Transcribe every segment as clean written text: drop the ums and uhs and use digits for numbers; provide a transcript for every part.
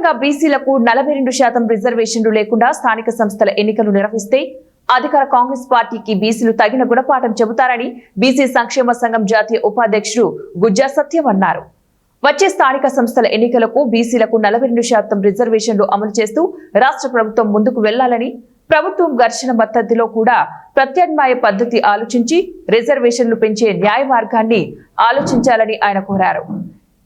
రాష్ట్రవ్యాప్తంగా బీసీలకు 42% రిజర్వేషన్లు లేకుండా స్థానిక సంస్థల ఎన్నికలు నిర్వహిస్తే అధికార కాంగ్రెస్ పార్టీకి బీసీలు తగిన గుణపాఠం చెబుతారని బీసీ సంక్షేమ సంఘం జాతీయ ఉపాధ్యక్షుడు గుజ్జా సత్యం అన్నారు. వచ్చే స్థానిక సంస్థల ఎన్నికలకు బీసీలకు 42% రిజర్వేషన్లు అమలు చేస్తూ రాష్ట్ర ప్రభుత్వం ముందుకు వెళ్లాలని, ప్రభుత్వం ఘర్షణ పద్ధతిలో కూడా ప్రత్యామ్నాయ పద్ధతి ఆలోచించి రిజర్వేషన్లు పెంచే న్యాయ మార్గాన్ని ఆలోచించాలని ఆయన కోరారు.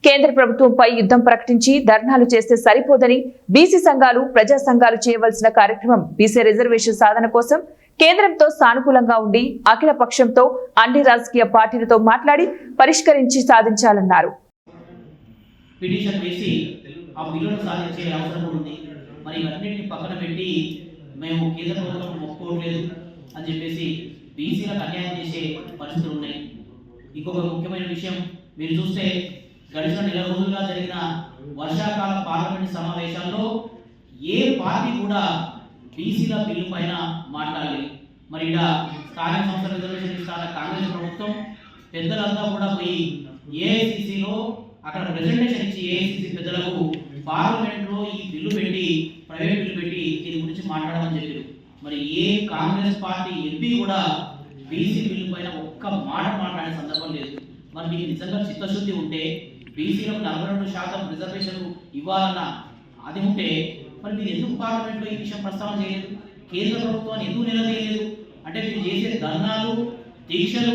కేంద్ర ప్రభుత్వంపై యుద్ధం ప్రకటించి ధర్నాలు చేస్తే సరిపోదని బీసీ సంఘాలు, ప్రజా సంఘాలు చేయవలసిన కార్యక్రమం బీసీ రిజర్వేషన్ సాధన కోసం కేంద్రంతో సానుకూలంగా ఉండి అఖిల పక్షంతో అన్ని రాజకీయ పార్టీలతో మాట్లాడి పరిష్కరించి సాధించాలన్నారు. పిటిషన్ వేసి ఆ బిల్లును సాధించే అవసరం ఉంది. మరి ఇవన్నింటినీ పక్కన పెట్టి మేము కేంద్ర ప్రభుత్వం ఒప్పుకోవట్లేదు అని చెప్పేసి బీసీలకు అన్యాయం చేసే పరిస్థితులు ఉన్నాయి. ఇంకొక ముఖ్యమైన విషయం, మీరు చూస్తే గడిచిన నెల రోజులుగా జరిగిన వర్షాకాల పార్లమెంట్ సమావేశాల్లో ఏ పార్టీ కూడా బీసీల బిల్లు పైన మాట్లాడలేదు. మరి ఇక్కడ స్థానిక సంస్థల రిజర్వేషన్ ఇస్తున్న కాంగ్రెస్ ప్రభుత్వం పెద్దలంతా కూడా పోయి ఏఐసిసిలో అక్కడ ప్రెజెంటేషన్ ఇచ్చి ఏఐసిసి పెద్దలకు పార్లమెంట్లో ఈ బిల్లు పెట్టి, ప్రైవేట్ బిల్లు పెట్టి దీని గురించి మాట్లాడమని చెప్పారు. మరి ఏ కాంగ్రెస్ పార్టీ ఎంపీ కూడా బీసీ బిల్లు పైన ఒక్క మాట మాట్లాడే సందర్భం లేదు. మరి మీకు నిజంగా చిత్తశుద్ధి ఉంటే బీసీలకు 42% రిజర్వేషన్లు ఇవ్వాలన్న అది ఉంటే మరి మీరు ఎందుకు పార్లమెంట్లో ఈ విషయం ప్రస్తావన చేయలేదు? కేంద్ర ప్రభుత్వాన్ని ఎందుకు నిలదీయలేదు? అంటే మీరు చేసే ధర్నాలు, దీక్షలు